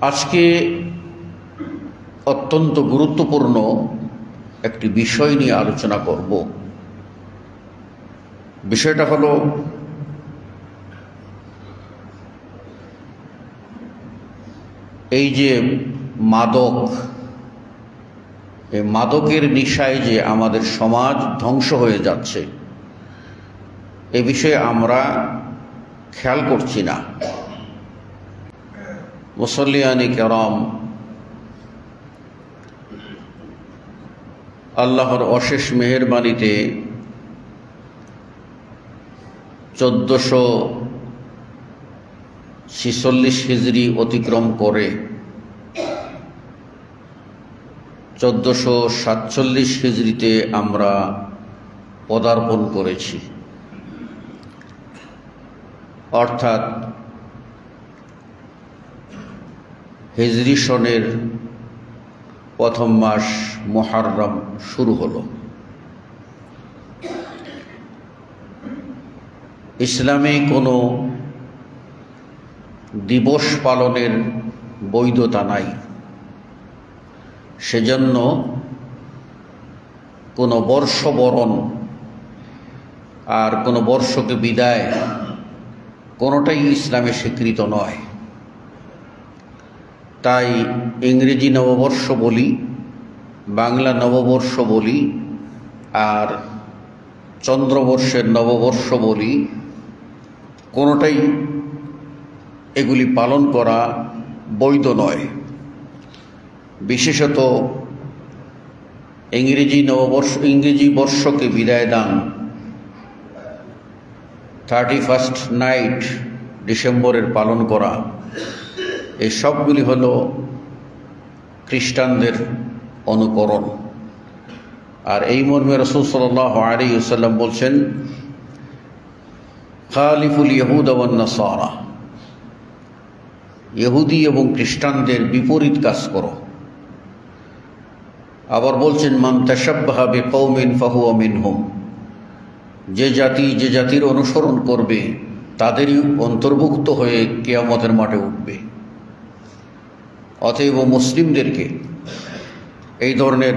আজকে অত্যন্ত গুরুত্বপূর্ণ একটি বিষয় নিয়ে আলোচনা করব। বিষয়টা হলো এই যে মাদক, এই মাদকের নেশায় যে আমাদের সমাজ ধ্বংস হয়ে যাচ্ছে, এ বিষয়ে আমরা খেয়াল করছি না। মুসল্লিয়ানি কেরাম, আল্লাহর অশেষ মেহেরবানিতে 1446 হিজরি অতিক্রম করে 1447 হিজরিতে আমরা পদার্পণ করেছি। অর্থাৎ হিজরি সনের প্রথম মাস মুহররম শুরু হলো। ইসলামে কোনো দিবস পালনের বৈধতা নাই, সেজন্য কোনো বর্ষবরণ আর কোনো বর্ষকে বিদায় কোনোটাই ইসলামে স্বীকৃত নয়। তাই ইংরেজি নববর্ষ বলি, বাংলা নববর্ষ বলি, আর চন্দ্রবর্ষের নববর্ষ বলি, কোনোটাই এগুলি পালন করা বৈধ নয়। বিশেষত ইংরেজি বর্ষকে বিদায় দান 31st নাইট ডিসেম্বরের পালন করা, এই সবগুলি হলো খ্রিস্টানদের অনুকরণ। আর এই মর্মে রাসূল সাল্লাল্লাহু আলাইহি ওয়াসাল্লাম বলছেন, খালিফুল ইয়াহুদ ওয়ান নাসারা, ইহুদি এবং খ্রিস্টানদের বিপরীত কাজ করো। আবার বলছেন, মান তাশাব্বাহা বিকওমিন ফাহুয়া মিনহুম, যে জাতির অনুসরণ করবে তাদেরই অন্তর্ভুক্ত হয়ে কিয়ামতের মাঠে উঠবে। অতএব মুসলিমদেরকে এই ধরনের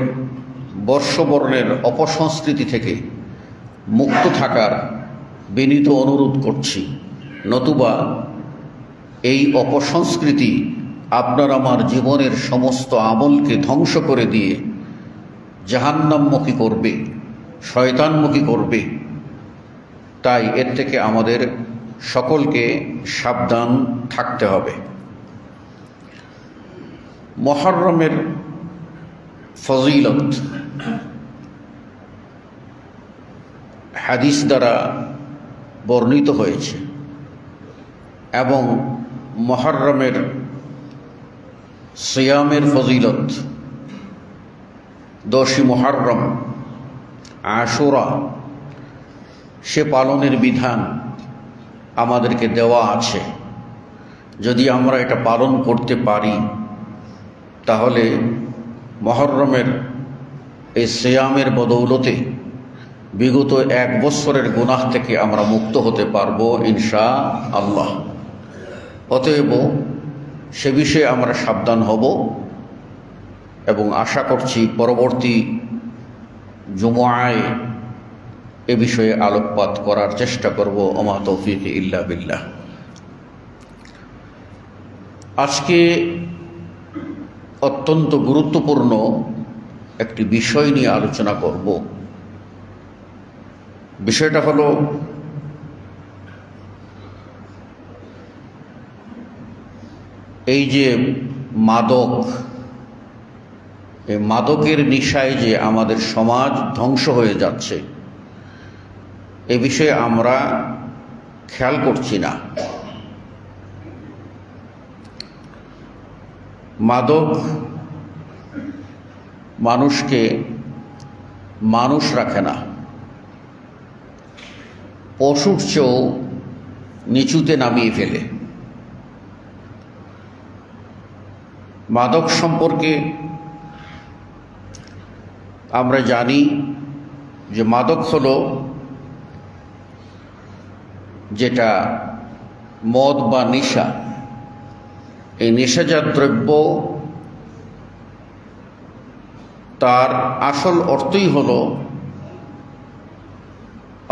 বর্ষবরণের অপসংস্কৃতি থেকে মুক্ত থাকার বিনীত অনুরোধ করছি। নতুবা এই অপসংস্কৃতি আপনার আমার জীবনের সমস্ত আমলকে ধ্বংস করে দিয়ে জাহান্নামমুখী করবে, শয়তানমুখী করবে। তাই এর থেকে আমাদের সকলকে সাবধান থাকতে হবে। মুহররমের ফজিলত হাদিস দ্বারা বর্ণিত হয়েছে এবং মুহররমের সিয়ামের ফজিলত, 10ই মুহররম আশুরা, সে পালনের বিধান আমাদেরকে দেওয়া আছে। যদি আমরা এটা পালন করতে পারি তাহলে মুহররমের এই সিয়ামের বদৌলতে বিগত 1 বছরের গুনাহ থেকে আমরা মুক্ত হতে পারবো ইনশাআল্লাহ। অতএব সে বিষয়ে আমরা সাবধান হব এবং আশা করছি পরবর্তী জুমআয় এ বিষয়ে আলোকপাত করার চেষ্টা করব। ওমা তৌফিক ইল্লা বিল্লাহ। আজকে অত্যন্ত গুরুত্বপূর্ণ একটি বিষয় নিয়ে আলোচনা করব। বিষয়টা হলো এই যে মাদক, এই মাদকের নেশায় যে আমাদের সমাজ ধ্বংস হয়ে যাচ্ছে, এ বিষয়ে আমরা খেয়াল করছি না। মাদক মানুষকে মানুষ রাখে না, পশুর চেয়েও নিচুতে নামিয়ে ফেলে। মাদক সম্পর্কে আমরা জানি যে মাদক হলো যেটা মদ বা নেশা, এই নেশাজাত দ্রব্য তার আসল অর্থই হল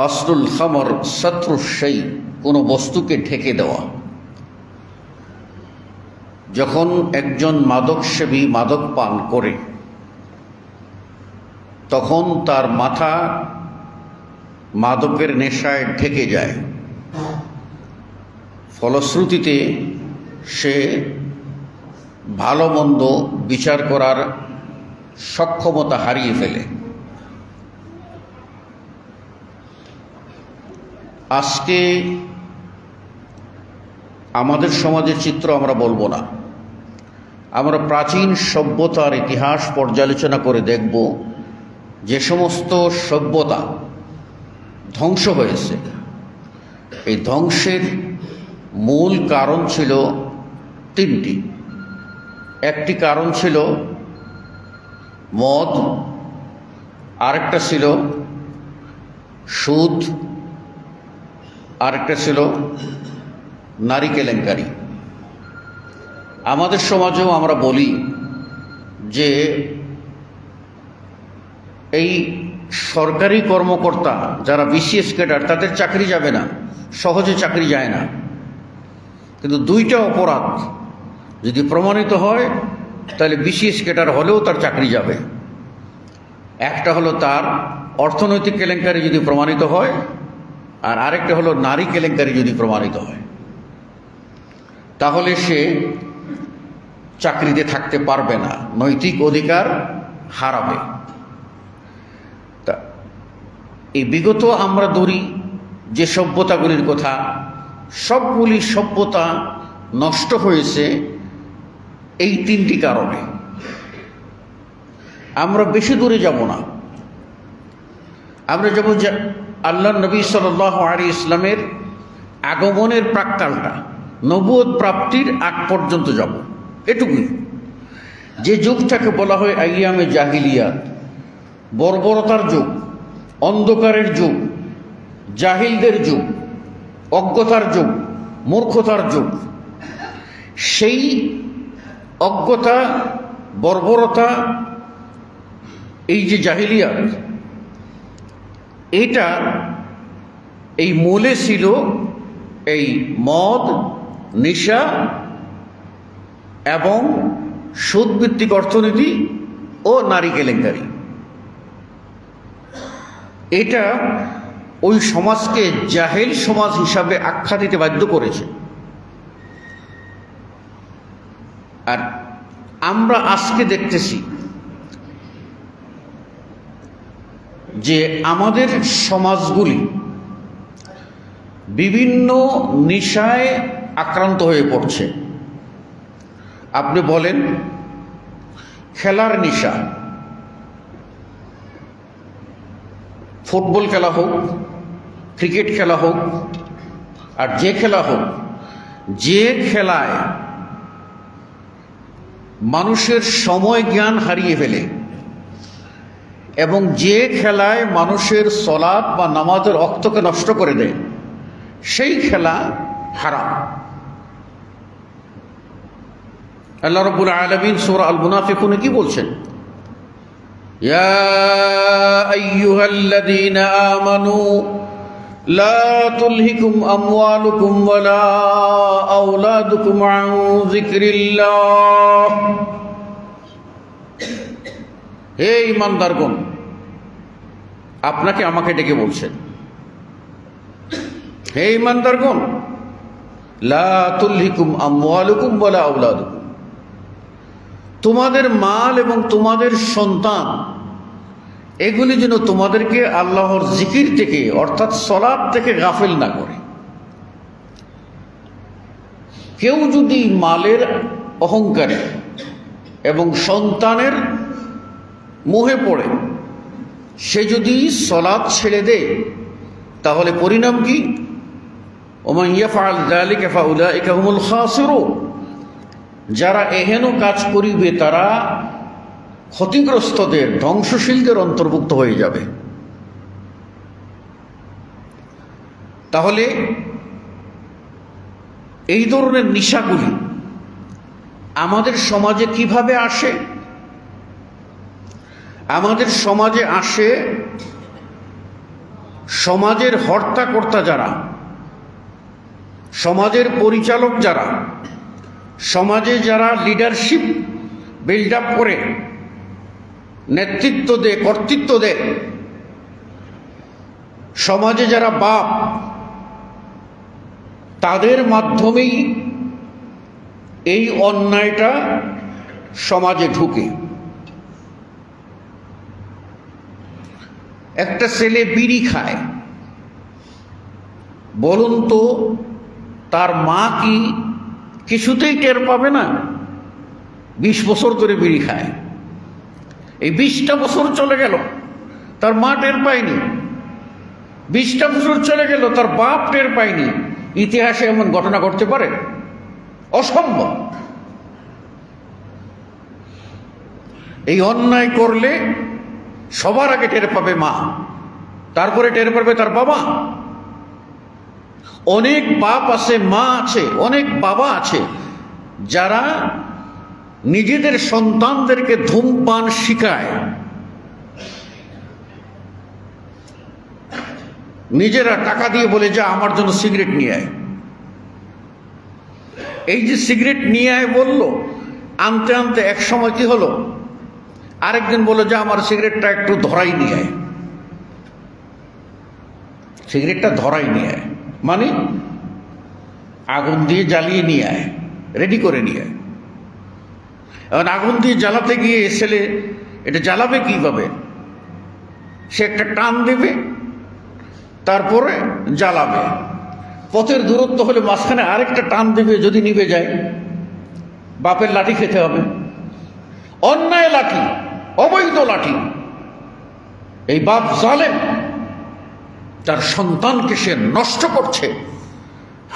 আসলুল খামর সত্রুশাই, কোনো বস্তুকে ঢেকে দেওয়া। যখন একজন মাদকসেবী মাদক পান করে তখন তার মাথা মাদকের নেশায় ঢেকে যায়, ফলশ্রুতিতে সে ভালো মন্দ বিচার করার সক্ষমতা হারিয়ে ফেলে। আজকে আমাদের সমাজের চিত্র আমরা বলবো না, আমরা প্রাচীন সভ্যতার ইতিহাস পর্যালোচনা করে দেখব যে সমস্ত সভ্যতা ধ্বংস হয়েছে, এই ধ্বংসের মূল কারণ ছিল তিনটি। একটি কারণ ছিল মদ, আরেকটা ছিল সুদ, আরেকটা ছিল নারী কেলেঙ্কারি। আমাদের সমাজেও আমরা বলি যে এই সরকারি কর্মকর্তা যারা বিসিএস ক্যাডার তাদের চাকরি যাবে না, সহজে চাকরি যায় না। কিন্তু দুইটা অপরাধ যদি প্রমাণিত হয় তাহলে বিসিএস ক্যাডার হলেও তার চাকরি যাবে। একটা হলো তার অর্থনৈতিক কেলেঙ্কারি যদি প্রমাণিত হয়, আর আরেকটা হলো নারী কেলেঙ্কারি যদি প্রমাণিত হয়, তাহলে সে চাকরিতে থাকতে পারবে না, নৈতিক অধিকার হারাবে। তা এই বিগত আমরা ধরি যে সভ্যতাগুলির কথা, সবগুলি সভ্যতা নষ্ট হয়েছে এই তিনটি কারণে। আমরা বেশি দূরে যাব না, আমরা যাব যে আল্লাহ নবী সাল্লাল্লাহু আলাইহি ইসলামের আগমনের প্রাক্কালটা, নবুয়ত প্রাপ্তির আগ পর্যন্ত যাব, এটুকুই। যে যুগটাকে বলা হয় আইয়ামে জাহিলিয়াত, বর্বরতার যুগ, অন্ধকারের যুগ, জাহিলদের যুগ, অজ্ঞতার যুগ, মূর্খতার যুগ, সেই অজ্ঞতা, বর্বরতা, এই যে জাহিলিয়াত, এটা এই মূলে ছিল এই মদ, নেশা এবং সুদভিত্তিক অর্থনীতি ও নারী কেলেঙ্কারি। এটা ওই সমাজকে জাহেল সমাজ হিসাবে আখ্যা দিতে বাধ্য করেছে। আর আমরা আজকে দেখতেছি যে আমাদের সমাজগুলি বিভিন্ন নেশায় আক্রান্ত হয়ে পড়ছে। আপনি বলেন খেলার নেশা, ফুটবল খেলা হোক, ক্রিকেট খেলা হোক, আর যে খেলা হোক, যে খেলায় মানুষের সময় জ্ঞান হারিয়ে ফেলে এবং যে খেলায় মানুষের সলাত বা নামাজের ওয়াক্তকে নষ্ট করে দেয়, সেই খেলা হারাম। আল্লাহ রাব্বুল আলামিন সূরা আল মুনাফিকুনে কি বলছেন? ইয়া আইয়ুহাল্লাযীনা আমানু লা তুলহিকুম আমওয়ালুকুম ওয়ালা আওলাদুকুম আন যিকরিল্লাহ। হে ঈমানদারগণ, আপনাকে আমাকে ডেকে বলছেন, হে ঈমানদারগণ, লা তুলহিকুম আমওয়ালুকুম ওয়ালা আওলাদুকুম, তোমাদের মাল এবং তোমাদের সন্তান এগুলি যেন তোমাদেরকে আল্লাহর জিকির থেকে অর্থাৎ সলাত থেকে গাফিল না করে। কেউ যদি মালের অহংকারে এবং সন্তানের মোহে পড়ে সে যদি সলাত ছেড়ে দেয় তাহলে পরিণাম কি? ওমান ইয়াফআল যালিকা ফাউলাইকা হুমুল খাসিরুন, যারা এহেন কাজ করিবে তারা ক্ষতিগ্রস্তদের, ধ্বংসশীলদের অন্তর্ভুক্ত হয়ে যাবে। তাহলে এই ধরনের নিশাগুলি আমাদের সমাজে কিভাবে আসে? আমাদের সমাজে আসে সমাজের হর্তাকর্তা যারা, সমাজের পরিচালক যারা, সমাজে যারা লিডারশিপ বিল্ড আপ করে, নেতৃত্ব দেয়, কর্তৃত্ব দেয়, সমাজে যারা বাপ, তাদের মাধ্যমেই এই অন্যায়টা সমাজে ঢুকে। একটা ছেলে বিড়ি খায়, বলুন তো তার মা কি কিছুতেই টের পাবে না? 20 বছর ধরে বিড়ি খায়, এই 20টা বছর চলে গেল, তার মা টের পায়নি। 20টা বছর চলে গেল, তার বাপ টের পায়নি। ইতিহাসে এমন ঘটনা ঘটতে পারে? অসম্ভব। এই অন্যায় করলে সবার আগে টের পাবে মা, তারপরে টের পাবে তার বাবা। অনেক বাপ আছে, মা আছে, অনেক বাবা আছে যারা নিজেদের সন্তানদেরকে ধূমপান শিখায়, নিজেরা টাকা দিয়ে বলে যা আমার জন্য সিগারেট নিয়ে আয়। এই যে সিগারেট নিয়ে আয় বলল, আনতে আনতে এক সময় কি হলো, আরেকদিন বললো যে আমার সিগারেটটা একটু ধরাই নিয়ে আয়। সিগারেটটা ধরাই নিয়ে আয় মানে আগুন দিয়ে জ্বালিয়ে নিয়ে আয়, রেডি করে নিয়ে আয়। এখন আগুন দিয়ে জ্বালাতে গিয়ে ছেলে এটা জ্বালাবে কিভাবে? সে একটা টান দেবে, তারপরে জ্বালাবে। পথের দূরত্ব হলে মাঝখানে আরেকটা টান দেবে, যদি নিভে যায় বাপের লাঠি খেতে হবে। অন্যায় লাঠি, অবৈধ লাঠি। এই বাপ জালেম, তার সন্তানকে সে নষ্ট করছে,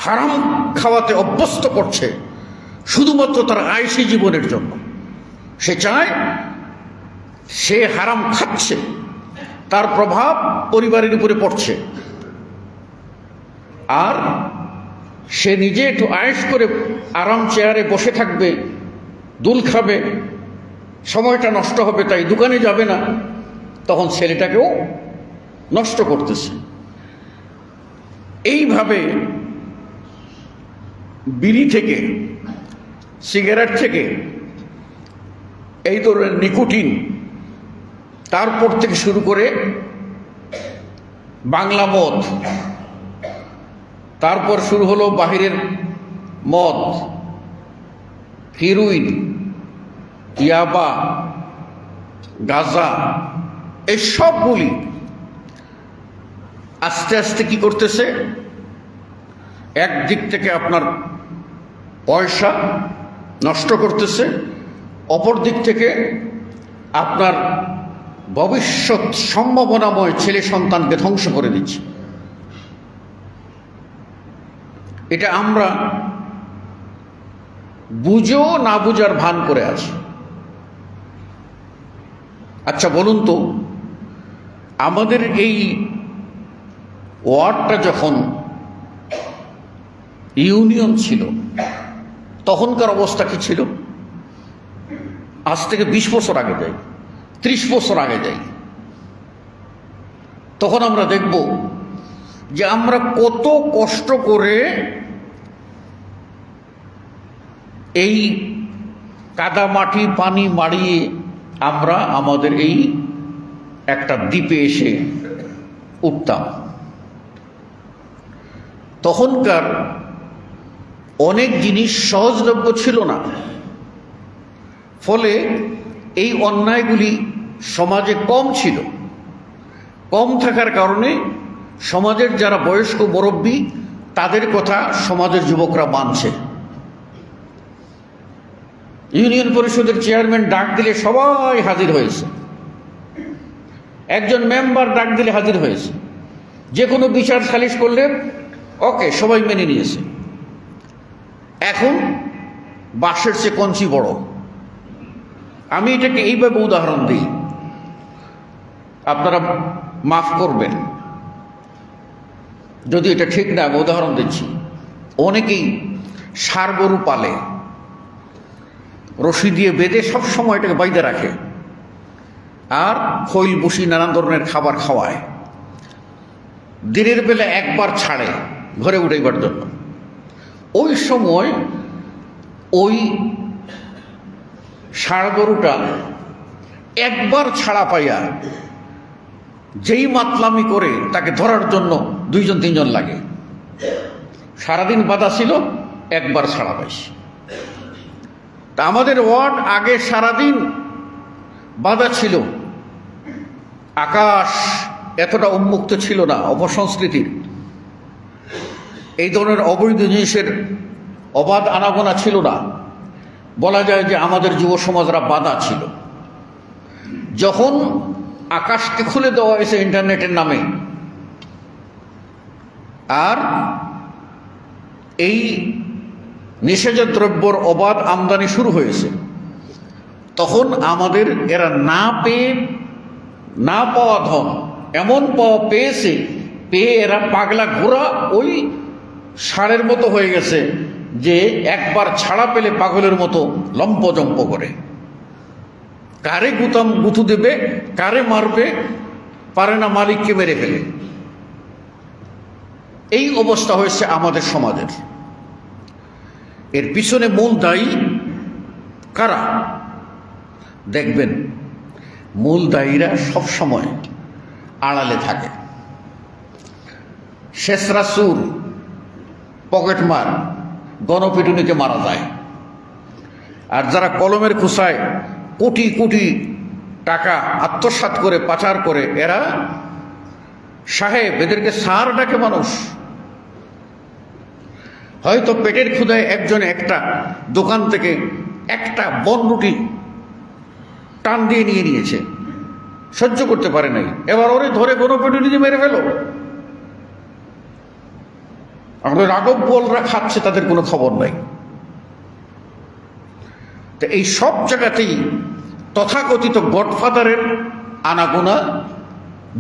হারাম খাওয়াতে অভ্যস্ত করছে, শুধুমাত্র তার আয়সী জীবনের জন্য। সে চায়, সে হারাম খাচ্ছে, তার প্রভাব পরিবারের উপরে পড়ছে, আর সে নিজে একটু আয়েশ করে আরাম চেয়ারে বসে থাকবে, দুল খাবে, সময়টা নষ্ট হবে, তাই দোকানে যাবে না। তখন ছেলেটাকেও নষ্ট করতেছে। এইভাবে বিড়ি থেকে, সিগারেট থেকে, এই ধরনের নিকোটিন, তারপর থেকে শুরু করে বাংলা মদ, তারপর শুরু হলো বাহিরের মদ, হিরোইন, ইয়াবা, গাঁজা, এই সবগুলি আস্তে আস্তে কি করতেছে, একদিক থেকে আপনার পয়সা নষ্ট করতেছে, অপর দিক থেকে আপনার ভবিষ্যৎ সম্ভাবনাময় ছেলে সন্তানকে ধ্বংস করে দিচ্ছে। এটা আমরা বুঝেও না বুঝার ভান করে আছি। আচ্ছা বলুন তো, আমাদের এই ওয়ার্ডটা যখন ইউনিয়ন ছিল, তখনকার অবস্থা কি ছিল? আজ থেকে 20 বছর আগে যাই, 30 বছর আগে যাই, তখন আমরা দেখব যে আমরা কত কষ্ট করে এই কাদা মাটি পানি মাড়িয়ে আমরা আমাদের এই একটা দ্বীপে এসে উঠতাম। তখনকার অনেক জিনিস সহজলভ্য ছিল না, ফলে এই অন্যায়গুলি সমাজে কম ছিল। কম থাকার কারণে সমাজের যারা বয়স্ক মুরব্বী, তাদের কথা সমাজের যুবকরা মানছে। ইউনিয়ন পরিষদের চেয়ারম্যান ডাক দিলে সবাই হাজির হয়েছে, একজন মেম্বার ডাক দিলে হাজির হয়েছে, যে কোনো বিচার সালিশ করলে ওকে, সবাই মেনে নিয়েছে। এখন বাঁশের চেয়ে কঞ্চি বড়। আমি এটাকে এইভাবে উদাহরণ দিই, আপনারা মাফ করবেন যদি এটা ঠিক না, আমি উদাহরণ দিচ্ছি। অনেকেই ষাঁড় গরু পালে, রশি দিয়ে বেঁধে সব সময় এটাকে বাইধে রাখে, আর খৈল বসি নানান ধরনের খাবার খাওয়ায়। দিনের বেলা একবার ছাড়ে ঘরে উঠাইবার জন্য। ওই সময় ওই ষাঁড় গরুটা একবার ছাড়া পাইয়া যেই মাতলামি করে তাকে ধরার জন্য 2-3 জন লাগে। সারাদিন বাঁধা ছিল, একবার ছাড়া পাইছে। তা আমাদের ওয়ার্ড আগে সারাদিন বাঁধা ছিল, আকাশ এতটা উন্মুক্ত ছিল না, অপসংস্কৃতির এই ধরনের অবৈধ জিনিসের অবাধ আনাগোনা ছিল না। বলা যায় যে আমাদের যুব সমাজরা বাঁধা ছিল। যখন আকাশকে খুলে দেওয়া হয়েছে ইন্টারনেটের নামে, আর এই নিষেধ দ্রব্যর অবাধ আমদানি শুরু হয়েছে, তখন আমাদের এরা না পাওয়া ধন এমন পেয়ে এরা পাগলা ঘোড়া ওই ষাঁড়ের মতো হয়ে গেছে, যে একবার ছাড়া পেলে পাগলের মতো লম্পজম্প করে, কারে গুথু দেবে, কারে মারবে, পারে না মালিককে মেরে ফেলে। এই অবস্থা হয়েছে আমাদের সমাজের। এর পিছনে মূল দায়ী কারা? দেখবেন মূল দায়ীরা সবসময় আড়ালে থাকে। শেষরা সুর, পকেটমার, গণপিটুনিতে মারা যায়। আর যারা কলমের খোসায় কোটি কোটি টাকা আত্মসাৎ করে পাচার করে, এরা সাহেব, এদেরকে স্যার ডাকে মানুষ। হয়তো পেটের ক্ষুধায় একজনে একটা দোকান থেকে একটা বনরুটি টান দিয়ে নিয়েছে, সহ্য করতে পারে নাই, এবার ওরে ধরে গণপিটুনিতে মেরে ফেলো। আমাদের রাঘব বোয়ালরা খাচ্ছে, তাদের কোনো খবর নাই। তো এই সব জায়গাতেই তথাকথিত গডফাদারের আনাগোনা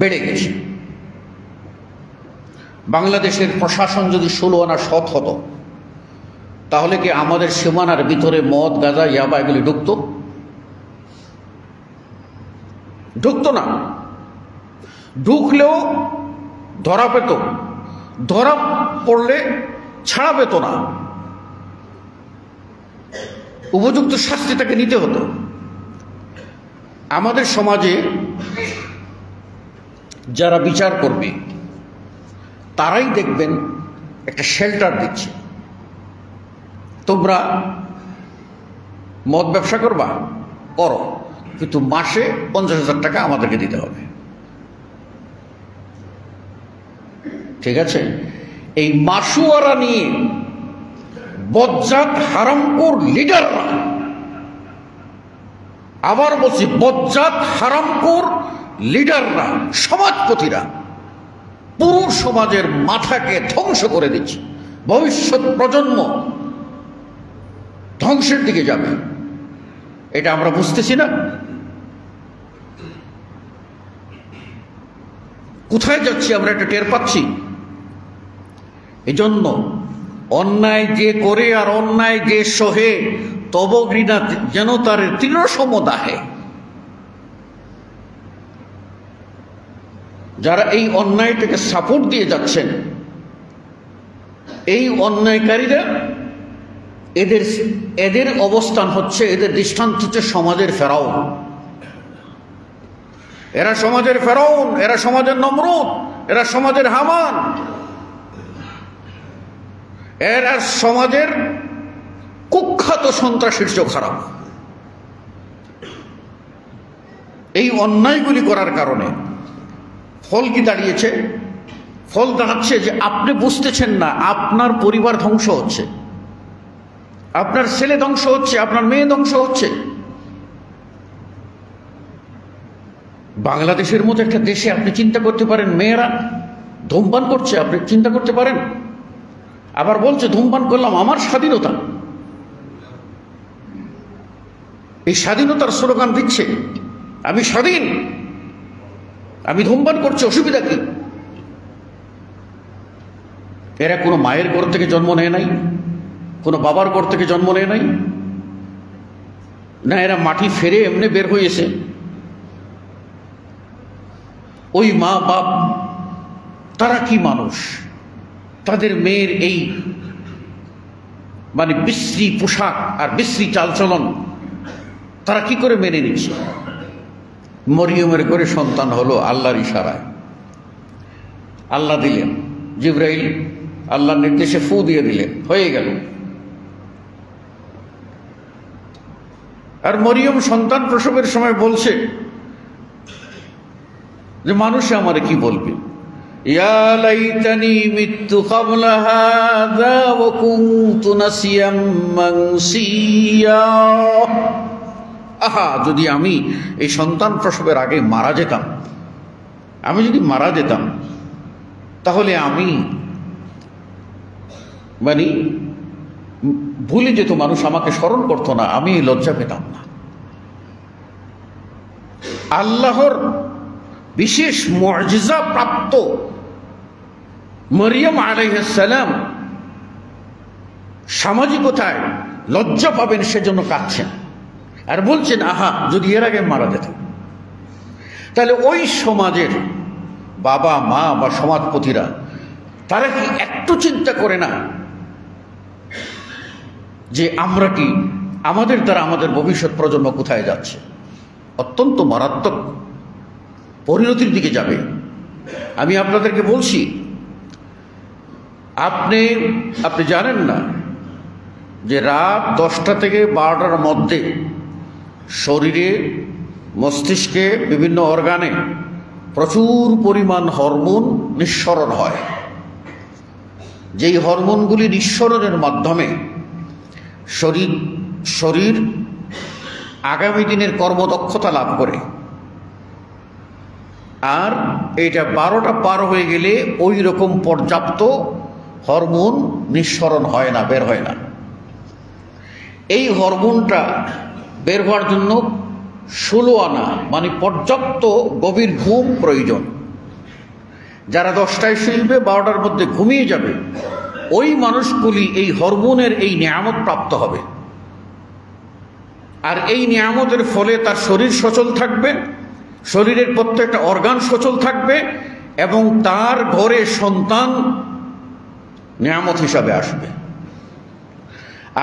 বেড়ে গেছে। বাংলাদেশের প্রশাসন যদি 16 আনা সৎ হতো, তাহলে কি আমাদের সীমানার ভিতরে মদ, গাঁজা, ইয়াবা এগুলি ঢুকতো না। ঢুকলেও ধরা পেত, ধরা পড়লে ছাড়া পেত না, উপযুক্ত শাস্তি তাকে নিতে হতো। আমাদের সমাজে যারা বিচার করবে, তারাই দেখবেন একটা শেল্টার দিচ্ছে, তোমরা মদ ব্যবসা করবা, করো, কিন্তু মাসে 50,000 টাকা আমাদেরকে দিতে হবে। ঠিক আছে? এই মাসুয়ারা নিয়ে বজ্জাত হারামখোর লিডাররা, আবার বলছি, বজ্জাত হারামখোর লিডাররা, সমাজপতিরা পুরো সমাজের মাথাকে ধ্বংস করে দিচ্ছে। ভবিষ্যৎ প্রজন্ম ধ্বংসের দিকে যাবে, এটা আমরা বুঝতেছি না। কোথায় যাচ্ছি আমরা এটা টের পাচ্ছি। এজন্য অন্যায় যে করে আর অন্যায় যে সহে, তব ঘৃণা যেন তার তৃণসম দাহে। যারা এই অন্যায়টাকে সাপোর্ট দিয়ে যাচ্ছেন, এই অন্যায়কারীরা, এদের অবস্থান হচ্ছে, এদের দৃষ্টান্ত হচ্ছে সমাজের ফেরাউন। এরা সমাজের ফেরাউন, এরা সমাজের নমরুদ, এরা সমাজের হামান, এরা সমাজের কুখ্যাত সন্ত্রাসীর চেয়েও খারাপ। এই অন্যায়গুলি করার কারণে ফল কি দাঁড়িয়েছে? ফল দাঁড়াচ্ছে যে আপনি বুঝতেছেন না, আপনার পরিবার ধ্বংস হচ্ছে, আপনার ছেলে ধ্বংস হচ্ছে, আপনার মেয়ে ধ্বংস হচ্ছে। বাংলাদেশের মতো একটা দেশে আপনি চিন্তা করতে পারেন, মেয়েরা ধূমপান করছে, আপনি চিন্তা করতে পারেন? আবার বলছে ধূমপান করলাম, আমার স্বাধীনতা। এই স্বাধীনতার স্লোগান দিচ্ছে, আমি স্বাধীন, আমি ধূমপান করছি, অসুবিধা কি? এরা কোনো মায়ের ঘর থেকে জন্ম নেয় নাই, কোনো বাবার ঘর থেকে জন্ম নেয় নাই, না এরা মাটি ফেরে এমনি বের হয়েছে? ওই মা বাপ তারা কি মানুষ? তাদের মেয়ের এই মানে বিশ্রী পোশাক আর বিশ্রী চালচলন তারা কি করে মেনে নিচ্ছে? মরিয়মের ঘরে সন্তান হলো আল্লাহর ইশারায়। আল্লাহ দিলেন, জিবরাইল আল্লাহর নির্দেশে ফু দিয়ে দিলেন, হয়ে গেল। আর মরিয়ম সন্তান প্রসবের সময় বলছে যে মানুষে আমারে কি বলবে, ইয়া লাইতানি মিততু ক্বাবলা হাযা ওয়া কুনতু নাসিয়াম মানসিয়া। আহা, যদি আমি এই সন্তান প্রসবের আগে মারা যেতাম, আমি যদি মারা যেতাম তাহলে আমি মানে ভুলে যেত, মানুষ আমাকে স্মরণ করতো না, আমি লজ্জা পেতাম না। আল্লাহর বিশেষ মুআজিজা প্রাপ্ত মরিয়ম আলাইহিস সালাম সামাজিকতায় লজ্জা পাবেন সেজন্য কাঁদছেন আর বলছেন, আহা যদি এর আগে মারা যেত। তাহলে ওই সমাজের বাবা মা বা সমাজপতিরা তারা কি একটু চিন্তা করে না যে আমরা কি আমাদের দ্বারা আমাদের ভবিষ্যৎ প্রজন্ম কোথায় যাচ্ছে? অত্যন্ত মারাত্মক পরিণতির দিকে যাবে। আমি আপনাদেরকে বলছি, আপনি জানেন না যে রাত 10টা থেকে 12টার মধ্যে শরীরে, মস্তিষ্কে, বিভিন্ন অর্গানে প্রচুর পরিমাণ হরমোন নিঃসরণ হয়। যেই হরমোনগুলি নিঃসরণের মাধ্যমে শরীর আগামী দিনের কর্মদক্ষতা লাভ করে। আর এইটা 12টা পার হয়ে গেলে ওই রকম পর্যাপ্ত হরমোন নিঃসরণ হয় না, বের হয় না। এই হরমোনটা বের হওয়ার জন্য 16 আনা মানে পর্যাপ্ত গভীর ঘুম প্রয়োজন। যারা 10টায় শুইবে 12টার মধ্যে ঘুমিয়ে যাবে, ওই মানুষগুলি এই হরমোনের এই নিয়ামত প্রাপ্ত হবে। আর এই নিয়ামতের ফলে তার শরীর সচল থাকবে, শরীরের প্রত্যেকটা অর্গান সচল থাকবে এবং তার ঘরে সন্তান নিয়ামত হিসাবে আসবে।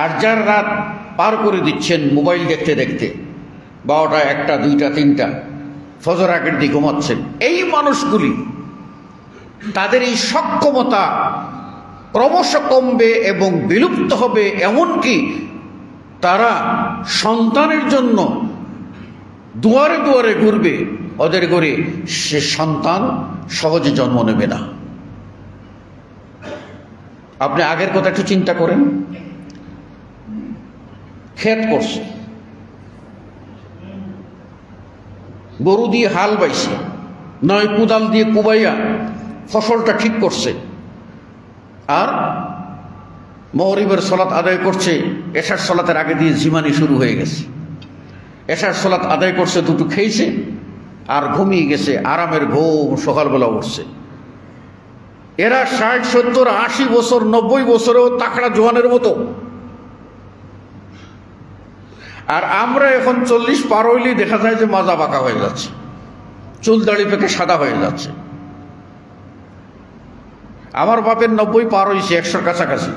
আর যার রাত পার করে দিচ্ছেন মোবাইল দেখতে দেখতে, 12টা, 1টা, 2টা, 3টা, ফজর আগের দিকে ঘুমাচ্ছেন, এই মানুষগুলি তাদের এই সক্ষমতা ক্রমশ কমবে এবং বিলুপ্ত হবে। এমনকি তারা সন্তানের জন্য দুয়ারে দুয়ারে ঘুরবে, ওদের ঘরে সে সন্তান সহজে জন্ম নেবে না। আপনি আগের কথা একটু চিন্তা করেন। ক্ষেত করছে, গরু দিয়ে হাল বাইছে, নয় কোদাল দিয়ে কুবাইয়া ফসলটা ঠিক করছে, আর মাগরিবের সালাত আদায় করছে, এশার সালাতের আগে দিয়ে ঝিমানি শুরু হয়ে গেছে। এশার সালাত আদায় করছে, দুটো খেয়েছে আর ঘুমিয়ে গেছে, আরামের ঘুম, সকালবেলা উঠছে। এরা 60, 70, 80 বছর, 90 বছরেও তাকড়া জোয়ানের মতো। আর আমরা এখন 40 পার হইলেই দেখা যায় যে মাজা বাঁকা হয়ে যাচ্ছে, চুল দাড়ি পেকে সাদা হয়ে যাচ্ছে। আমার বাপের 90 পার হয়েছে, 100-র কাছাকাছি।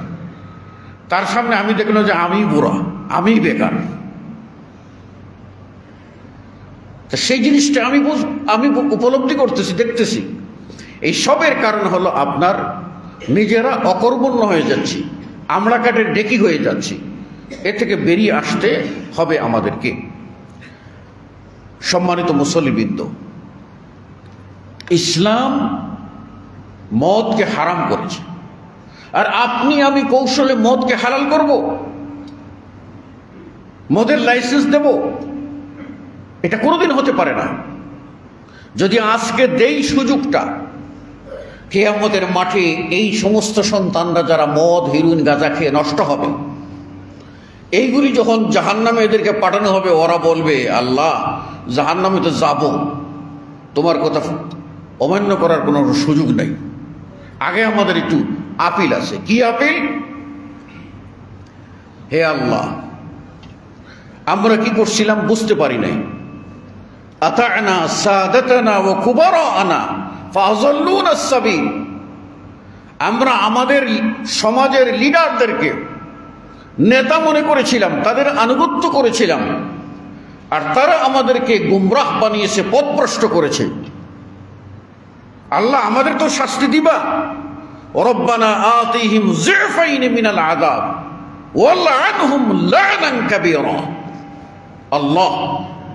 তার সামনে আমি দেখলাম যে আমি বুড়া, আমি বেকার। সেই জিনিসটা আমি উপলব্ধি করতেছি, দেখতেছি। এই সবের কারণ হলো আপনার নিজেরা অকর্মণ্য হয়ে যাচ্ছি, আমলা কাঠের ডেকি হয়ে যাচ্ছি। এ থেকে বেরিয়ে আসতে হবে আমাদেরকে। সম্মানিত মুসল্লিবৃন্দ, ইসলাম মদকে হারাম করেছে, আর আপনি আমি কৌশলে মদকে হালাল করব, মদের লাইসেন্স দেব? এটা কোনোদিন হতে পারে না। যদি আজকে দেই সুযোগটা, কিয়ামতের মাঠে এই সমস্ত সন্তানরা যারা মদ, হিরোইন, গাঁজা খেয়ে নষ্ট হবে, এইগুলি যখন জাহান্নামে এদেরকে পাঠানো হবে, ওরা বলবে, আল্লাহ জাহান্নামে তো যাব, তোমার কথা অমান্য করার কোনো সুযোগ নেই। আগে আমাদের একটু আপিল আছে। কি আপিল? হে আল্লাহ, আমরা কি করছিলাম বুঝতে পারি নাই। আতা'না সাদাতানা ওয়া কুবারা'না ফাযাল্লুনা আস-সাবিল, আমরা আমাদের সমাজের লিডারদেরকে নেতা মনে করেছিলাম, তাদের আনুগত্য করেছিলাম, আর তারা আমাদেরকে গুমরাহ বানিয়েছে, পথভ্রষ্ট করেছে। আল্লাহ আমাদের তো শাস্তি দিবা, রব্বানা আতিহিম যিফাইন মিনাল আযাব ওয়ালআনহুম লা'নান কাবীরা। আল্লাহ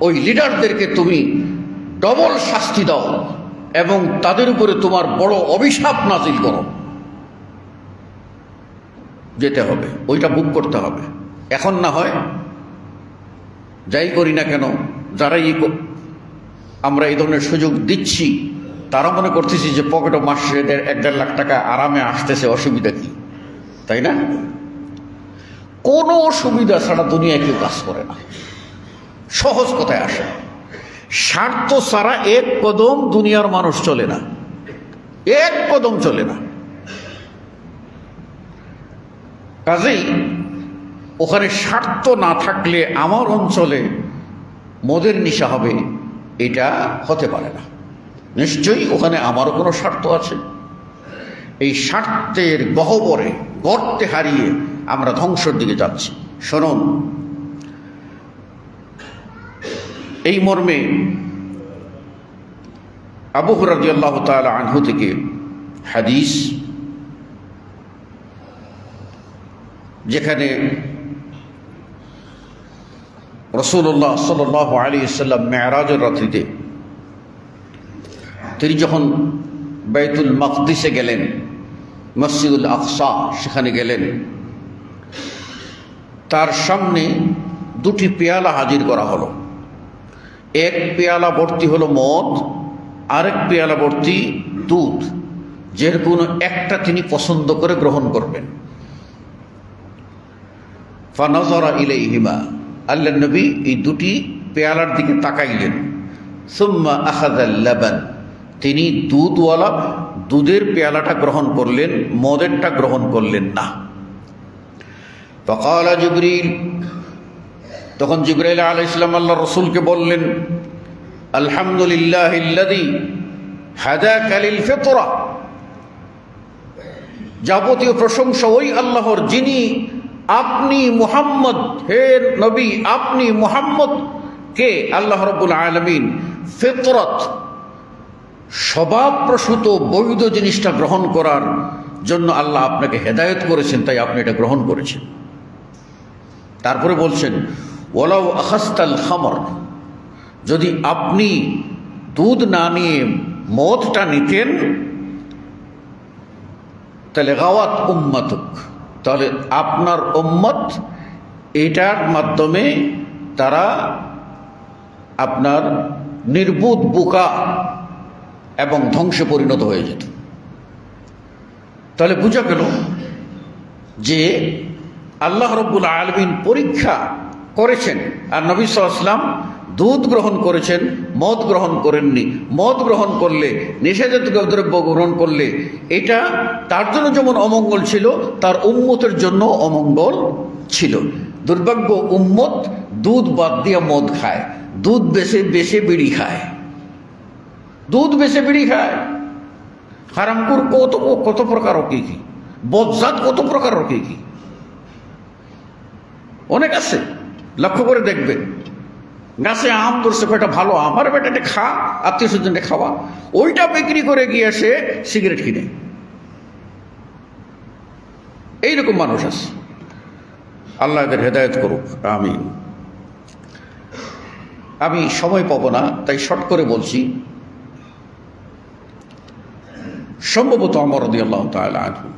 ওই লিডারদেরকে তুমি ডবল শাস্তি দাও এবং তাদের উপরে তোমার বড় অভিশাপ নাজিল করো। যেতে হবে, ওইটা বুক করতে হবে। এখন না হয় যাই করি না কেন, যারাই আমরা এই ধরনের সুযোগ দিচ্ছি তারা মনে করতেছি যে পকেটে মাসে 1-1.5 লাখ টাকা আরামে আসতেছে, অসুবিধা কি? তাই না? কোনো সুবিধা ছাড়া দুনিয়ায় কেউ কাজ করে না। সহজ কথায় আসে, স্বার্থ ছাড়া এক কদম দুনিয়ার মানুষ চলে না, এক কদম চলে না। কাজেই ওখানে স্বার্থ না থাকলে আমার অঞ্চলে মদের নেশা হবে, এটা হতে পারে না। নিশ্চয়ই ওখানে আমারও কোনো স্বার্থ আছে। এই স্বার্থের গহ্বরে গর্তে হারিয়ে আমরা ধ্বংসের দিকে যাচ্ছি। শুনুন, এই মর্মে আবু হুরায়রা রাদিয়াল্লাহু তাআলা আনহু থেকে হাদিস, যেখানে রাসূলুল্লাহ সাল্লাল্লাহু আলাইহি ওয়াসাল্লাম মেরাজের রাত্রিতে তিনি যখন বাইতুল মাকদিসে গেলেন, মসজিদুল আকসা সেখানে গেলেন, তার সামনে 2টি পেয়ালা হাজির করা হলো। এক পেয়ালা ভর্তি হলো মদ, আরেক পেয়ালা ভর্তি দুধ, যে কোনো একটা তিনি পছন্দ করে গ্রহণ করবেন। ফানাযারা ইলাইহিমা, আল্লাহ নবী এই 2টি পেয়ালার দিকে তাকাইলেন। সুম্মা আখাযাল লাবান, তিনি দুধওয়ালা দুধের পেয়ালাটা গ্রহণ করলেন, মদেরটা গ্রহণ করলেন না। ফাকালা জিবরিল, তখন জিবরাইল আলাইহিস সালাম আল্লাহর রাসূলকে বললেন, আলহামদুলিল্লাহিল্লাযী হাদাকা লিল ফিতরা, যাবতীয় প্রশংসা ওই আল্লাহর যিনি আপনি মুহাম্মদ, হে নবী আপনি মুহাম্মদকে আল্লাহ রাব্বুল আলামিন ফিতরত, স্বভাবপ্রসূত বৈধ জিনিসটা গ্রহণ করার জন্য আল্লাহ আপনাকে হেদায়েত করেছেন, তাই আপনি এটা গ্রহণ করেছেন। তারপরে বলছেন, ওয়ালাউ আখাস্তাল খামর, যদি আপনি দুধ না নিয়ে মদটা নিতেন তাহলে গাওয়াত উম্মাতুক, তাহলে আপনার উম্মত এটার মাধ্যমে তারা আপনার নির্বুধ বোকা এবং ধ্বংসে পরিণত হয়ে যেত। তাহলে বোঝা গেল যে আল্লাহ রাব্বুল আলামিন পরীক্ষা করেছেন, আর নবী সাল্লাল্লাহু আলাইহি ওয়াসাল্লাম দুধ গ্রহণ করেছেন, মদ গ্রহণ করেননি। মদ গ্রহণ করলে, নেশাজাতীয় দ্রব্য গ্রহণ করলে এটা তার জন্য যেমন অমঙ্গল ছিল, তার উম্মতের জন্য অমঙ্গল ছিল। দুর্ভাগ্য উম্মত দুধ বাদ দিয়ে মদ খায়, দুধ বেছে বেছে বিড়ি খায়, দুধ বেছে বিড়ি খায়। হারামপুর কত প্রকার, কি কি বজ্জাত কত প্রকার, কি কি অনেক আছে। লক্ষ্য করে দেখবেন, গাছে আম ধরছে, কয়টা ভালো আম, আর বেটা এটা খা, আত্মীয় স্বজনকে খাওয়া, ওইটা বিক্রি করে গিয়ে সে সিগারেট কিনে। এইরকম মানুষ আছে, আল্লাহ এদের হেদায়েত করুক, আমিন। আমি সময় পাবো না, তাই শর্ট করে বলছি। সম্ভবত ওমর রাদিয়াল্লাহু তাআলা আনহু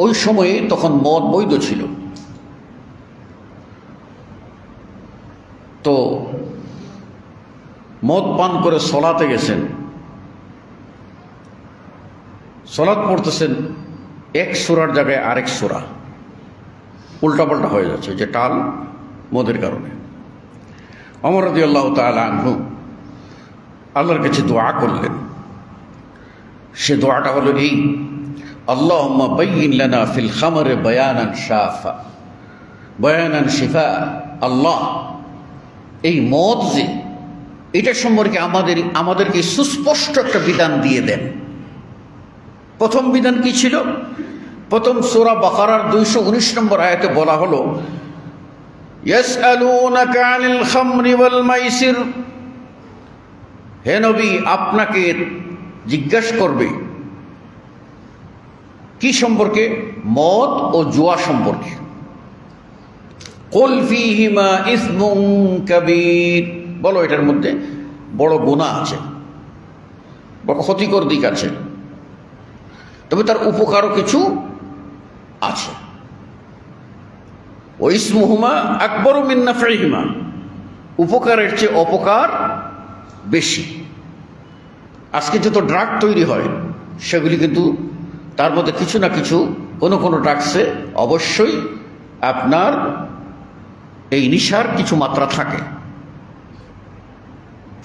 ওই সময়ে, তখন মদ বৈধ ছিল, তো মদ পান করে সলাতে গেছেন, সলাত পড়তেছেন, এক সূরার জায়গায় আরেক সূরা উল্টাপাল্টা হয়ে যাচ্ছে, যে টাল মদের কারণে। ওমর রাদিয়াল্লাহু তাআলা আনহু আল্লাহর কাছে দোয়া করলেন। সে দোয়াটা হলো এই, আল্লাহুম্মা বাইয়িন লানা ফিল খামরে বায়ানান শাফা বায়ানান শিফা। আল্লাহ, এই মদ যে, এটা সম্পর্কে আমাদেরকে সুস্পষ্ট একটা বিধান দিয়ে দেন। প্রথম বিধান কি ছিল? প্রথম সূরা বাকারার 219 নম্বর আয়াতে বলা হলো, ইয়াসআলুনাকা আনিল খামরি ওয়াল মাইসির, হে নবী আপনাকে জিজ্ঞাসা করবে কি সম্পর্কে? মদ ও জুয়া সম্পর্কে। কুল ফীহিমা ইসমুন কাবীর, বলো এটার মধ্যে বড় গুনাহ আছে, বড় ক্ষতিকর দিক আছে, তবে তার উপকারও কিছু আছে। ওয়া ইসমুহুমা আকবারু মিন নাফইহিমা, উপকারের চেয়ে অপকার বেশি। আজকে যত ড্রাগ তৈরি হয় সেগুলি কিন্তু তার মধ্যে কিছু না কিছু, কোনো কোনো ড্রাগসে অবশ্যই আপনার এই নেশার কিছু মাত্রা থাকে।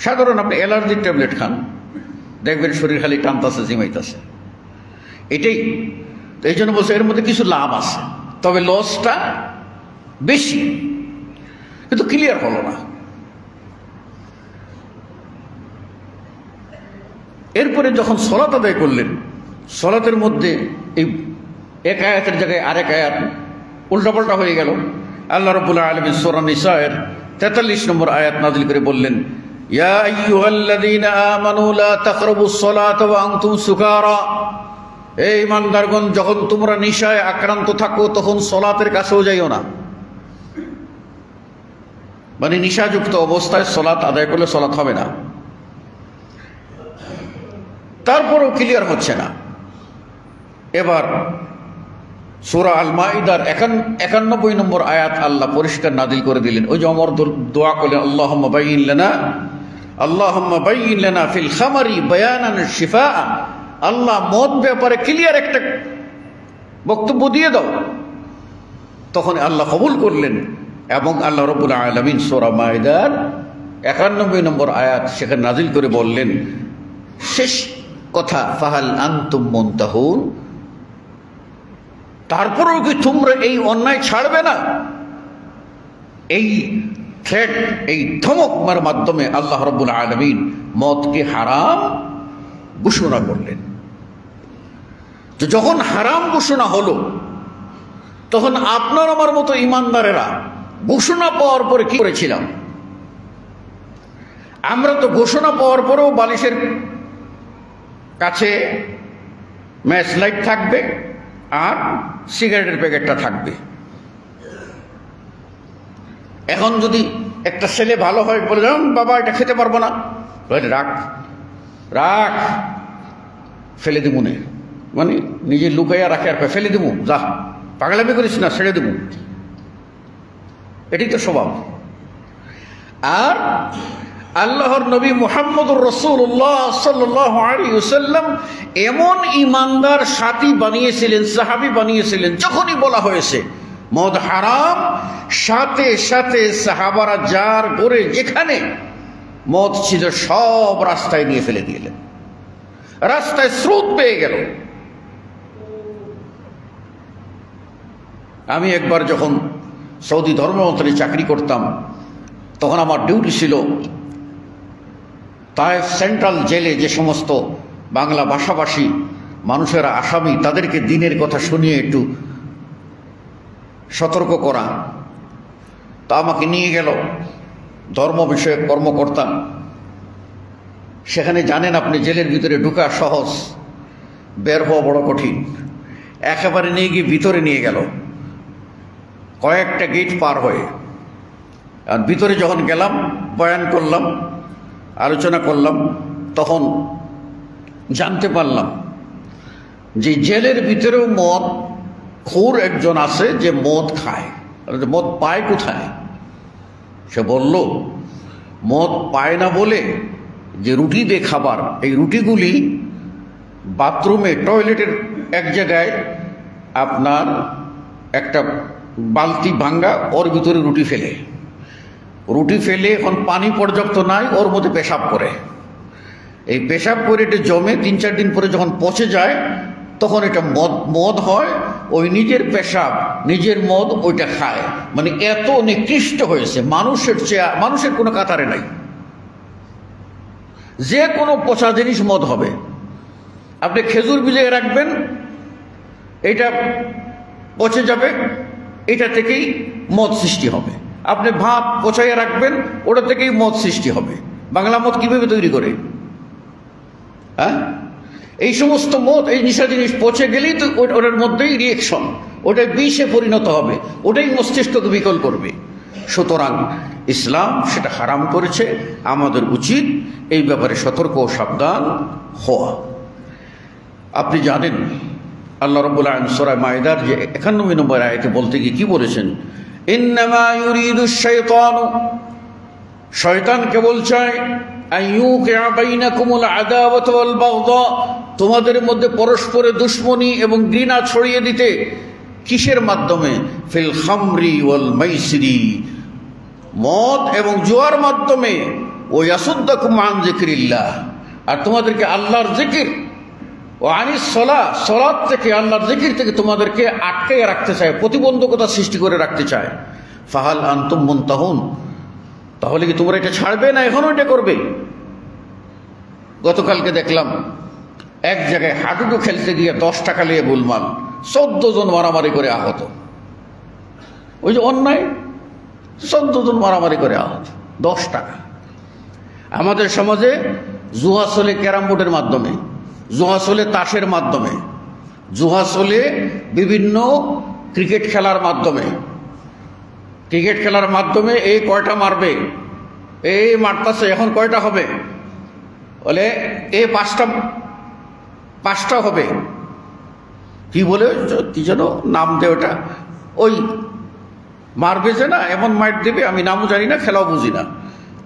সাধারণ আপনি অ্যালার্জির ট্যাবলেট খান, দেখবেন শরীর খালি টানতেছে, জিমাইতেছে, এটাই। এই জন্য বলছে এর মধ্যে কিছু লাভ আছে, তবে লসটা বেশি। কিন্তু ক্লিয়ার হলো না। এরপরে যখন সলাত আদায় করলেন, সলাতের মধ্যে এই এক আয়াতের জায়গায় আরেক আয়াত উল্টাপাল্টা হয়ে গেল। আল্লাহ রাব্বুল আলামিন সূরা নিসায়ের 43 নম্বর আয়াত নাযিল করে বললেন, ইয়া আইয়ুহাল্লাযীনা আমানু লা তাকরাবুস সালাতা ওয়া আনতুম সুকারা, এই ইমানদারগণ, যখন তোমরা নেশায় আক্রান্ত থাকো তখন সলাতের কাছেও যাইও না। মানে নেশাযুক্ত অবস্থায় সলাত আদায় করলে সলাত হবে না। তারপরেও ক্লিয়ার হচ্ছে না। এবার সূরা আল মাইদার 91 নম্বর আয়াত আল্লাহ পরিষ্কার নাযিল করে দিলেন। ওই যে ওমর দোয়া করলেন, আল্লাহুম্মা বাইয়িন লানা ফিল খামারি বায়ানান শিফা, আল্লাহ মদ ব্যাপারে ক্লিয়ার একটা বক্তব্য দিয়ে দাও। তখন আল্লাহ কবুল করলেন এবং আল্লাহ রাব্বুল আলামিন সূরা মাইদার 91 নম্বর আয়াত সেখানে নাযিল করে বললেন, শেষ কথা, ফাহাল আনতুম মুনতাহুন, তারপরেও কি তোমরা এই অন্যায় ছাড়বে না? এই থ্রেট, এই ধমকের মাধ্যমে আল্লাহ রাব্বুল আলামিন মদকে হারাম ঘোষণা করলেন। তো যখন হারাম ঘোষণা হলো, তখন আপনার আমার মতো ইমানদারেরা ঘোষণা পাওয়ার পরে কি করেছিলাম? আমরা তো ঘোষণা পাওয়ার পরেও বালিশের কাছে ম্যাচ লাইট থাকবে আর সিগারেটের প্যাকেটটা থাকবে। এখন যদি একটা ছেলে ভালো হয়, বলে বাবা এটা খেতে পারবো না, রাখ রাখ, ফেলে দিব না, মানে নিজে লুকাইয়া রাখে আর ফেলে দিব, যা পাগলামি করিস না, ছেড়ে দেব, এটাই তো স্বভাব। আর আল্লাহর নবী মুহাম্মদুর রাসূলুল্লাহ সাল্লাল্লাহু আলাইহি ওয়াসাল্লাম এমন ইমানদার সাথী বানিয়েছিলেন, সাহাবী বানিয়েছিলেন, যখনই বলা হয়েছে মদ হারাম, সাথে সাথে সাহাবারা যার করে যেখানে মদ ছিল সব রাস্তায় নিয়ে ফেলে দিলেন, রাস্তায় স্রোত পেয়ে গেল। আমি একবার যখন সৌদি ধর্মমন্ত্রী চাকরি করতাম, তখন আমার ডিউটি ছিল তায়েফ সেন্ট্রাল জেলে যে সমস্ত বাংলা ভাষাভাষী মানুষেরা আসামি, তাদেরকে দিনের কথা শুনিয়ে একটু সতর্ক করা। তা আমাকে নিয়ে গেল ধর্ম বিষয়ক কর্মকর্তা। সেখানে জানেন আপনি, জেলের ভিতরে ঢোকা সহজ, বের হওয়া বড় কঠিন। একেবারে নিয়ে গিয়ে ভিতরে নিয়ে গেল, কয়েকটা গেট পার হয়ে। আর ভিতরে যখন গেলাম, বয়ান করলাম, আলোচনা করলাম, তখন জানতে পারলাম যে জেলের ভিতরেও মদ খোর একজন আছে যে মদ খায়। মদ পায় কোথায়? সে বলল মদ পায় না বলে যে রুটি দিয়ে খাবার, এই রুটিগুলি বাথরুমে, টয়লেটের এক জায়গায় আপনার একটা বালতি ভাঙ্গা, ওর ভিতরে রুটি ফেলে এখন পানি পর্যাপ্ত নাই, ওর মধ্যে পেশাব করে। এই পেশাব করে এটা জমে 3-4 দিন পরে যখন পচে যায়, তখন এটা মদ হয়, ওই নিজের পেশাব নিজের মদ ওইটা খায়। মানে এত নিকৃষ্ট হয়েছে, মানুষের কোনো কাতারে নাই। যে কোনো পচা জিনিস মদ হবে। আপনি খেজুর ভিজিয়ে রাখবেন, এটা পচে যাবে, এটা থেকেই মদ সৃষ্টি হবে। আপনি ভাত পচাইয়া রাখবেন, ওটা থেকেই মদ সৃষ্টি হবে। বাংলা মদ কিভাবে তৈরি করে? হ্যাঁ, এই সমস্ত মদ, এই নিশা জিনিস পচে গেলেই তো ওটার মধ্যেই রিয়েকশন, ওটাই বিষে পরিণত হবে, ওটাই মস্তিষ্ককে বিকল করবে। সুতরাং ইসলাম সেটা হারাম করেছে। আমাদের উচিত এই ব্যাপারে সতর্ক ও সাবধান হওয়া। আপনি জানেন আল্লাহ রাব্বুল আলামিন সূরা মাইদার যে 91 নম্বর আয়াতে বলতে গিয়ে কি বলেছেন? ইন্নামা ইউরিদুশ শাইতানু, শয়তান কেবল চায় আইয়ুকিআ বাইনাকুমুল আদাওয়াতা ওয়াল বাগদা, তোমাদের মধ্যে পরস্পরের দুশমনি এবং ঘৃণা ছড়িয়ে দিতে। কিসের মাধ্যমে? ফিল খামরি ওয়াল মাইসিরি, মদ এবং জুয়ার মাধ্যমে। ও ইয়াসুদ্দাকুম আন যিকরিল্লাহ, আর তোমাদেরকে আল্লাহর জিকির ও আনিস সালাহ, সালাত থেকে, আল্লাহর জিকির থেকে তোমাদেরকে আটকে রাখতে চায়, প্রতিবন্ধকতা সৃষ্টি করে রাখতে চায়। ফাহাল আনতুম মুনতাহুন, তাহলে কি তোমরা এটা ছাড়বে না এখনো এটা করবে? গতকালকে দেখলাম এক জায়গায় হাডুডু খেলতে গিয়ে 10 টাকা নিয়ে গোলমাল, 14 জন মারামারি করে আহত। ওই যে অন্যায়, 14 জন মারামারি করে আহত, 10 টাকা। আমাদের সমাজে জুয়া চলে ক্যারাম বোর্ডের মাধ্যমে, জুয়া চলে তাসের মাধ্যমে, জুয়া চলে বিভিন্ন ক্রিকেট খেলার মাধ্যমে। ক্রিকেট খেলার মাধ্যমে এই কয়টা মারবে, এই মারতাছে, এখন কয়টা হবে, বলে এ পাঁচটা হবে, কি বলে কি যেন নাম দে ওটা, ওই মারবে যে না, এমন মাইট দেবে, আমি নামও জানি না, খেলাও বুঝি না।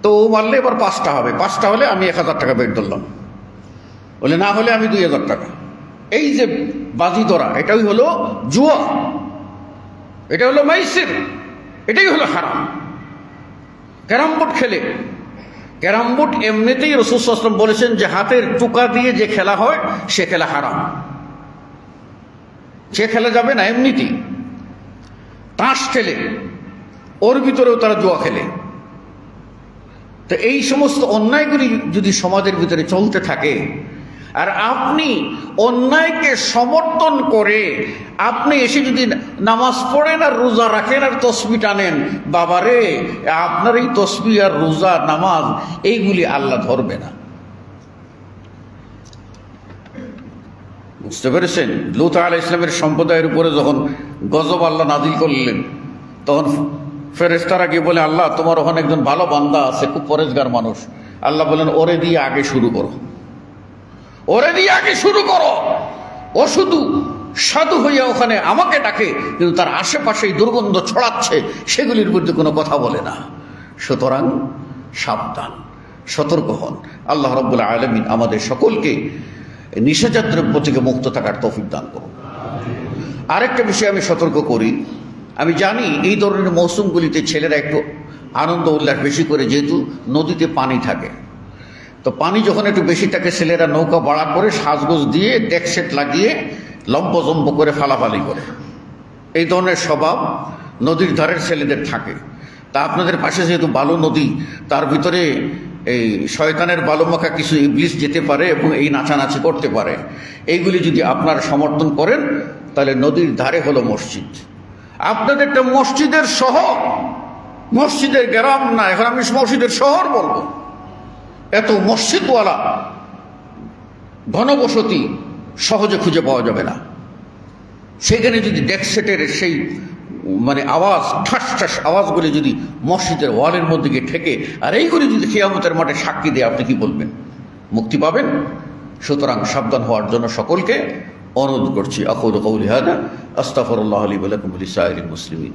তো ও মারলে এবার 5টা হবে, 5টা হলে আমি 1000 টাকা বেট ধরলাম, বলে না হলে আমি 2000 টাকা। এই যে বাজি ধরা, এটাই হলো জুয়া, এটা হলো মাইসির, এটাই হলো হারাম। ক্যারাম বোর্ড খেলে, ক্যারাম বোর্ড এমনিতেই রাসূল সাল্লাল্লাহু আলাইহি ওয়াসাল্লাম বলেছেন যে হাতের টুকা দিয়ে যে খেলা হয় সে খেলা হারাম, সে খেলা যাবে না। এমনিতেই তাস খেলে, ওর ভিতরেও তারা জুয়া খেলে। তো এই সমস্ত অন্যায়গুলি যদি সমাজের ভিতরে চলতে থাকে, আর আপনি অন্যায়কে সমর্থন করে আপনি এসে যদি নামাজ পড়েন আর রোজা রাখেন আর তসবি টানেন, বাবারে, আপনার এই তসবি আর রোজা নামাজ এইগুলি আল্লাহ ধরবে না। বুঝতে পেরেছেন? লূত আলাইহিস সালামের সম্প্রদায়ের উপরে যখন গজব আল্লাহ নাজিল করলেন, তখন ফেরেশতারা গিয়ে বলে, আল্লাহ তোমার ওখানে একজন ভালো বান্দা আছে, খুব পরেজগার মানুষ। আল্লাহ বলেন, ওরে দিয়ে আগে শুরু করো, ওরে দিয়ে আগে শুরু করো। ও শুধু সাধু হইয়া ওখানে আমাকে ডাকে, কিন্তু তার আশেপাশেই দুর্গন্ধ ছড়াচ্ছে, সেগুলির বিরুদ্ধে কোনো কথা বলে না। সুতরাং সাবধান, সতর্ক হন। আল্লাহ রাব্বুল আলামিন আমাদের সকলকে নিষেধাজ্ঞা দ্রব্য থেকে মুক্ত থাকার তৌফিক দান করুন। আরেকটা বিষয় আমি সতর্ক করি, আমি জানি এই ধরনের মৌসুমগুলিতে ছেলেরা একটু আনন্দ উল্লাস বেশি করে, যেহেতু নদীতে পানি থাকে। তো পানি যখন একটু বেশি থাকে, ছেলেরা নৌকা ভাড়া করে সাজগোজ দিয়ে ডেক সেট লাগিয়ে লম্পজম্প করে ফালাফালি করে। এই ধরনের স্বভাব নদীর ধারের ছেলেদের থাকে। তা আপনাদের পাশে যেহেতু বালু নদী, তার ভিতরে এই শয়তানের বালুমাখা কিছু ইবলিস যেতে পারে এবং এই নাচানাচি করতে পারে। এইগুলি যদি আপনারা সমর্থন করেন, তাহলে নদীর ধারে হলো মসজিদ, আপনাদেরটা মসজিদের শহর, মসজিদের গ্রাম না, এখন আমি মসজিদের শহর বলবো। এত মসজিদওয়ালা ঘনবসতি সহজে খুঁজে পাওয়া যাবে না। সেখানে যদি ডেক সেটের সেই মানে আওয়াজ, ঠাস ঠাস আওয়াজগুলি যদি মসজিদের ওয়ালের মধ্যে গিয়ে ঠেকে, আর এইগুলি যদি কিয়ামতের মাঠে সাক্ষী দেয়, আপনি কি বলবেন? মুক্তি পাবেন? সুতরাং সাবধান হওয়ার জন্য সকলকে অনুরোধ করছি। আকুলু কওলি হাযা আস্তাগফিরুল্লাহ লি ওয়া লাকুম ওয়া লিসাইরিল মুসলিমিন।